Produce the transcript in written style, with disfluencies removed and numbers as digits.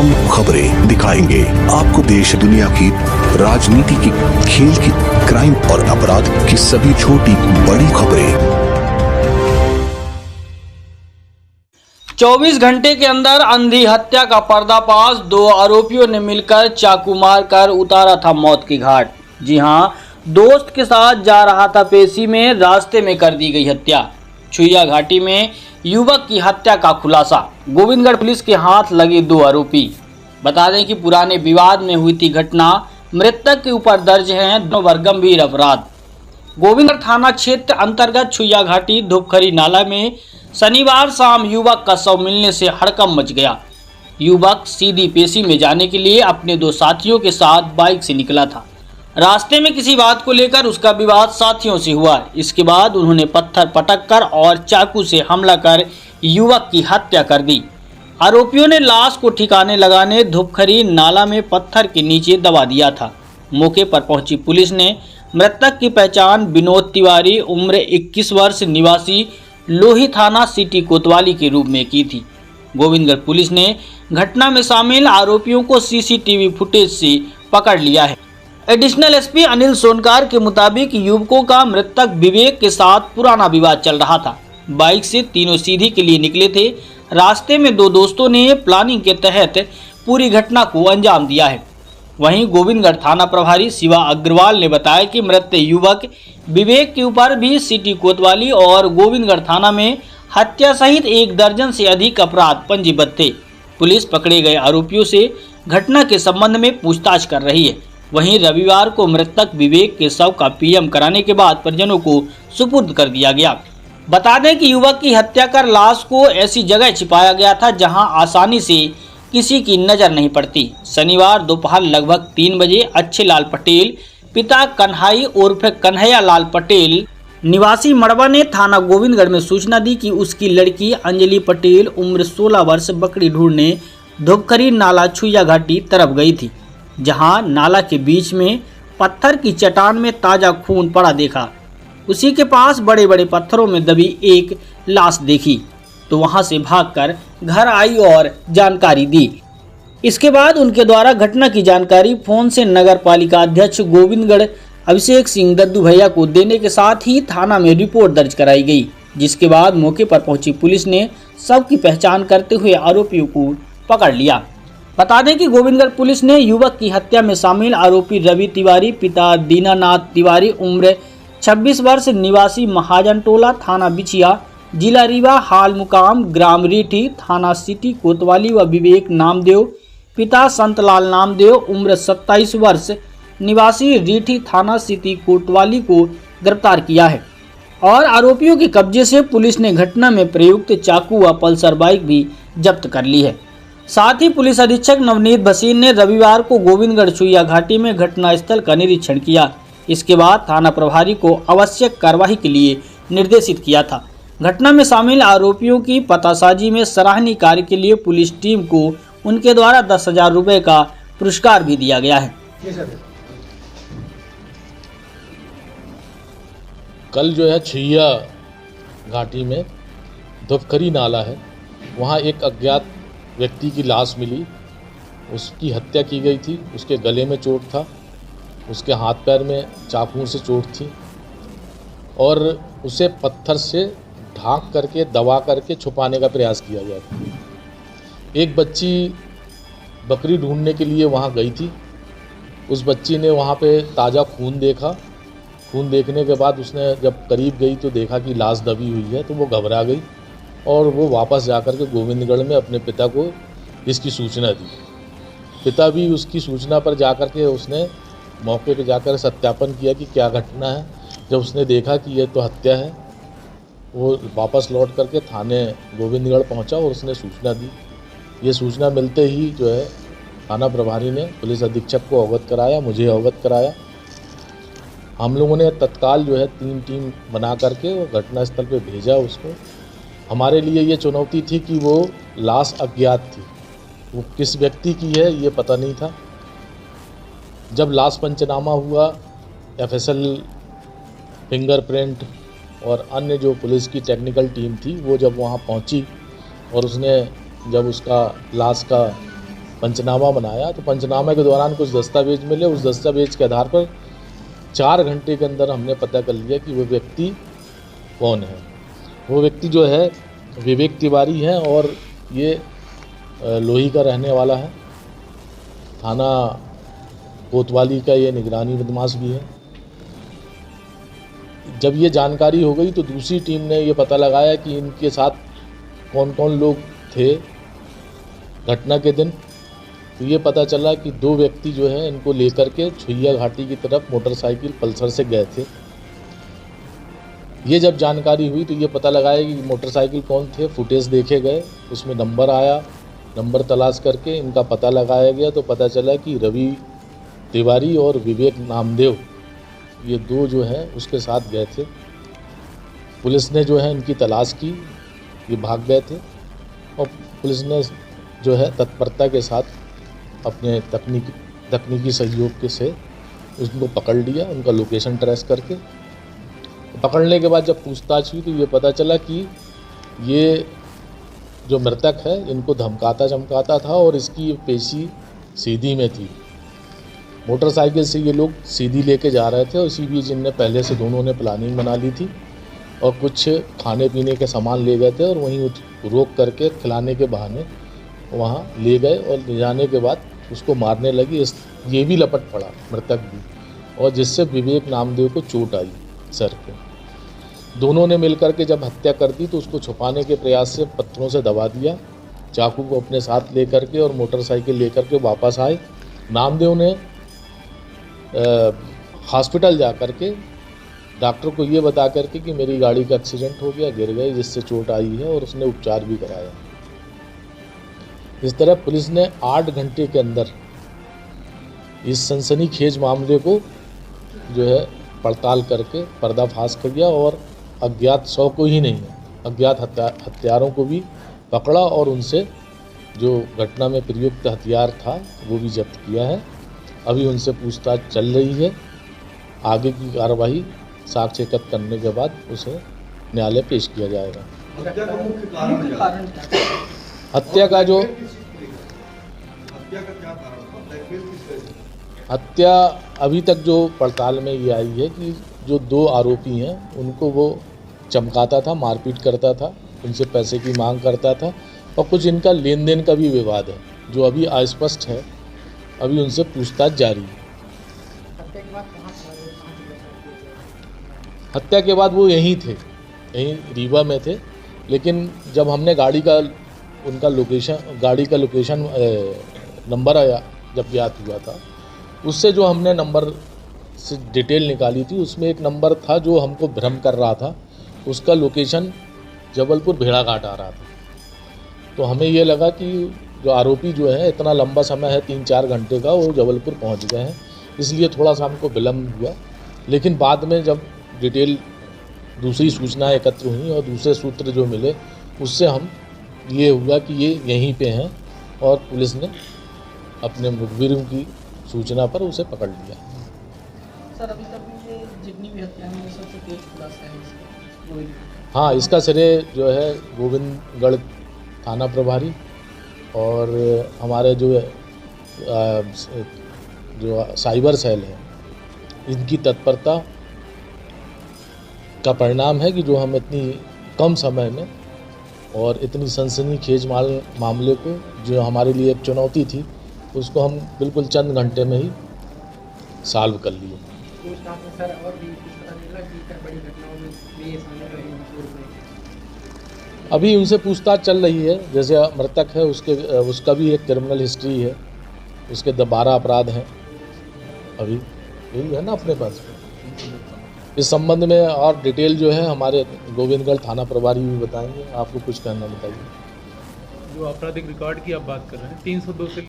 तमाम खबरें दिखाएंगे आपको देश दुनिया की राजनीति की, खेल की, क्राइम और अपराध की सभी छोटी बड़ी खबरें। 24 घंटे के अंदर अंधी हत्या का पर्दाफाश। 2 आरोपियों ने मिलकर चाकू मारकर उतारा था मौत की घाट। जी हां, दोस्त के साथ जा रहा था पेशी में, रास्ते में कर दी गई हत्या। छुइया घाटी में युवक की हत्या का खुलासा। गोविंदगढ़ पुलिस के हाथ लगे 2 आरोपी। बता दें कि पुराने विवाद में हुई थी घटना। मृतक के ऊपर दर्ज हैं 2 गंभीर अपराध। गोविंदगढ़ थाना क्षेत्र अंतर्गत छुइया घाटी धूपखरी नाला में शनिवार शाम युवक का शव मिलने से हड़कंप मच गया। युवक सीधी पेशी में जाने के लिए अपने 2 साथियों के साथ बाइक से निकला था। रास्ते में किसी बात को लेकर उसका विवाद साथियों से हुआ। इसके बाद उन्होंने पत्थर पटक कर और चाकू से हमला कर युवक की हत्या कर दी। आरोपियों ने लाश को ठिकाने लगाने धूपखरी नाला में पत्थर के नीचे दबा दिया था। मौके पर पहुंची पुलिस ने मृतक की पहचान विनोद तिवारी उम्र 21 वर्ष निवासी लोही थाना सिटी कोतवाली के रूप में की थी। गोविंदगढ़ पुलिस ने घटना में शामिल आरोपियों को सीसीटीवी फुटेज से पकड़ लिया है। एडिशनल एसपी अनिल सोनकार के मुताबिक युवकों का मृतक विवेक के साथ पुराना विवाद चल रहा था। बाइक से तीनों सीधी के लिए निकले थे। रास्ते में 2 दोस्तों ने प्लानिंग के तहत पूरी घटना को अंजाम दिया है। वहीं गोविंदगढ़ थाना प्रभारी शिवा अग्रवाल ने बताया कि मृत युवक विवेक के ऊपर भी सिटी कोतवाली और गोविंदगढ़ थाना में हत्या सहित 1 दर्जन से अधिक अपराध पंजीबद्ध थे। पुलिस पकड़े गए आरोपियों से घटना के संबंध में पूछताछ कर रही है। वहीं रविवार को मृतक विवेक के शव का पीएम कराने के बाद परिजनों को सुपुर्द कर दिया गया। बता दें कि युवक की हत्या कर लाश को ऐसी जगह छिपाया गया था जहां आसानी से किसी की नजर नहीं पड़ती। शनिवार दोपहर लगभग 3 बजे अच्छे लाल पटेल पिता कन्हाई उर्फ कन्हैया लाल पटेल निवासी मड़वा ने थाना गोविंदगढ़ में सूचना दी कि उसकी लड़की अंजलि पटेल उम्र 16 वर्ष बकरी ढूंढने धूपखरी नाला छुइया घाटी तरफ गई थी, जहां नाला के बीच में पत्थर की चट्टान में ताजा खून पड़ा देखा। उसी के पास बड़े बड़े पत्थरों में दबी एक लाश देखी तो वहां से भागकर घर आई और जानकारी दी। इसके बाद उनके द्वारा घटना की जानकारी फोन से नगर पालिका अध्यक्ष गोविंदगढ़ अभिषेक सिंह दद्दू भैया को देने के साथ ही थाना में रिपोर्ट दर्ज कराई गई, जिसके बाद मौके पर पहुंची पुलिस ने शव की पहचान करते हुए आरोपियों को पकड़ लिया। बता दें कि गोविंदगढ़ पुलिस ने युवक की हत्या में शामिल आरोपी रवि तिवारी पिता दीनानाथ तिवारी उम्र 26 वर्ष निवासी महाजन टोला थाना बिछिया जिला रीवा हाल मुकाम ग्राम रीठी थाना सिटी कोतवाली व विवेक नामदेव पिता संतलाल नामदेव उम्र 27 वर्ष निवासी रीठी थाना सिटी कोतवाली को गिरफ्तार किया है और आरोपियों के कब्जे से पुलिस ने घटना में प्रयुक्त चाकू व पल्सर बाइक भी जब्त कर ली है। साथ ही पुलिस अधीक्षक नवनीत भसीन ने रविवार को गोविंदगढ़ छुइया घाटी में घटनास्थल का निरीक्षण किया। इसके बाद थाना प्रभारी को आवश्यक कार्रवाई के लिए निर्देशित किया था। घटना में शामिल आरोपियों की पतासाजी में सराहनीय कार्य के लिए पुलिस टीम को उनके द्वारा 10,000 रुपये का पुरस्कार भी दिया गया है। कल जो है छुइया घाटी में धूपखरी नाला है, वहाँ एक अज्ञात व्यक्ति की लाश मिली। उसकी हत्या की गई थी। उसके गले में चोट था, उसके हाथ पैर में चाकू से चोट थी और उसे पत्थर से ढांक करके दबा करके छुपाने का प्रयास किया गया था। एक बच्ची बकरी ढूंढने के लिए वहाँ गई थी। उस बच्ची ने वहाँ पे ताज़ा खून देखा। खून देखने के बाद उसने जब करीब गई तो देखा कि लाश दबी हुई है, तो वो घबरा गई और वो वापस जाकर के गोविंदगढ़ में अपने पिता को इसकी सूचना दी। पिता भी उसकी सूचना पर जाकर के उसने मौके पर जाकर सत्यापन किया कि क्या घटना है। जब उसने देखा कि यह तो हत्या है, वो वापस लौट करके थाने गोविंदगढ़ पहुंचा और उसने सूचना दी। ये सूचना मिलते ही जो है थाना प्रभारी ने पुलिस अधीक्षक को अवगत कराया, मुझे अवगत कराया। हम लोगों ने तत्काल जो है 3 टीम बना करके वो घटनास्थल पे भेजा उसको। हमारे लिए ये चुनौती थी कि वो लाश अज्ञात थी, वो किस व्यक्ति की है ये पता नहीं था। जब लाश पंचनामा हुआ, एफएसएल, फिंगरप्रिंट और अन्य जो पुलिस की टेक्निकल टीम थी वो जब वहाँ पहुँची और उसने जब उसका लाश का पंचनामा बनाया, तो पंचनामे के दौरान कुछ दस्तावेज मिले। उस दस्तावेज के आधार पर 4 घंटे के अंदर हमने पता कर लिया कि वो व्यक्ति कौन है। वो व्यक्ति जो है विवेक तिवारी है और ये लोही का रहने वाला है। थाना कोतवाली का ये निगरानी बदमाश भी है। जब ये जानकारी हो गई तो दूसरी टीम ने ये पता लगाया कि इनके साथ कौन कौन लोग थे घटना के दिन। तो ये पता चला कि 2 व्यक्ति जो है इनको लेकर के छुइया घाटी की तरफ मोटरसाइकिल पल्सर से गए थे। ये जब जानकारी हुई तो ये पता लगाया कि मोटरसाइकिल कौन थे। फुटेज देखे गए, उसमें नंबर आया। नंबर तलाश करके इनका पता लगाया गया तो पता चला कि रवि तिवारी और विवेक नामदेव ये 2 जो हैं उसके साथ गए थे। पुलिस ने जो है इनकी तलाश की, ये भाग गए थे और पुलिस ने जो है तत्परता के साथ अपने तकनीकी सहयोग से उनको पकड़ लिया, उनका लोकेशन ट्रेस करके। पकड़ने के बाद जब पूछताछ हुई तो ये पता चला कि ये जो मृतक है इनको धमकाता चमकाता था और इसकी पेशी सीधी में थी। मोटरसाइकिल से ये लोग सीधी लेके जा रहे थे और इसी बीच इनने पहले से दोनों ने प्लानिंग बना ली थी और कुछ खाने पीने के सामान ले गए थे और वहीं रोक करके खिलाने के बहाने वहाँ ले गए और ले जाने के बाद उसको मारने लगी। ये भी लपट पड़ा मृतक भी, और जिससे विवेक नामदेव को चोट आई सर पे। दोनों ने मिलकर के जब हत्या कर दी तो उसको छुपाने के प्रयास से पत्थरों से दबा दिया। चाकू को अपने साथ लेकर के और मोटरसाइकिल लेकर के वापस आए। नामदेव ने हॉस्पिटल जा कर के डॉक्टर को ये बता करके कि मेरी गाड़ी का एक्सीडेंट हो गया, गिर गई जिससे चोट आई है, और उसने उपचार भी कराया। इस तरह पुलिस ने 8 घंटे के अंदर इस सनसनीखेज मामले को जो है पड़ताल करके पर्दाफाश किया और अज्ञात 100 को ही नहीं अज्ञात हत्यारों को भी पकड़ा और उनसे जो घटना में प्रयुक्त हथियार था वो भी जब्त किया है। अभी उनसे पूछताछ चल रही है। आगे की कार्रवाई साक्ष्य एकत्र करने के बाद उसे न्यायालय पेश किया जाएगा। हत्या का मुख्य कारण क्या है? हत्या का जो हत्या का क्या कारण था? ब्लैकमेल किस वजह से? हत्या अभी तक जो पड़ताल में ये आई है कि जो 2 आरोपी हैं उनको वो चमकाता था, मारपीट करता था, उनसे पैसे की मांग करता था और कुछ इनका लेन देन का भी विवाद है जो अभी अस्पष्ट है। अभी उनसे पूछताछ जारी है। हत्या के बाद वो यहीं थे, यहीं रीवा में थे, लेकिन जब हमने गाड़ी का लोकेशन नंबर आया जब ज्ञात हुआ था, उससे जो हमने नंबर से डिटेल निकाली थी उसमें एक नंबर था जो हमको भ्रम कर रहा था। उसका लोकेशन जबलपुर भेड़ाघाट आ रहा था। तो हमें ये लगा कि जो आरोपी जो है इतना लंबा समय है 3-4 घंटे का, वो जबलपुर पहुंच गए हैं, इसलिए थोड़ा सा हमको विलम्ब हुआ। लेकिन बाद में जब डिटेल दूसरी सूचनाएं एकत्र हुई और दूसरे सूत्र जो मिले उससे हम ये हुआ कि ये यहीं पे हैं और पुलिस ने अपने मुखबिरों की सूचना पर उसे पकड़ लिया। सर अभी तक ये जितनी भी हत्याएं हैं सबसे तेज खुलासा है इसका। हाँ, इसका श्रेय जो है गोविंदगढ़ थाना प्रभारी और हमारे जो साइबर सेल है इनकी तत्परता का परिणाम है कि जो हम इतनी कम समय में और इतनी सनसनीखेज मामले को जो हमारे लिए एक चुनौती थी उसको हम बिल्कुल चंद घंटे में ही सॉल्व कर लिए। सर और भी कुछ पता चला कि बड़ी घटनाओं में ये शामिल रहे हैं? अभी उनसे पूछताछ चल रही है। जैसे मृतक है उसका भी एक क्रिमिनल हिस्ट्री है, उसके 12 अपराध हैं। अभी यही है ना अपने पास। इस संबंध में और डिटेल जो है हमारे गोविंदगढ़ थाना प्रभारी भी बताएंगे। आपको कुछ कहना बताइए। जो आपराधिक रिकॉर्ड की आप बात कर रहे हैं 302 से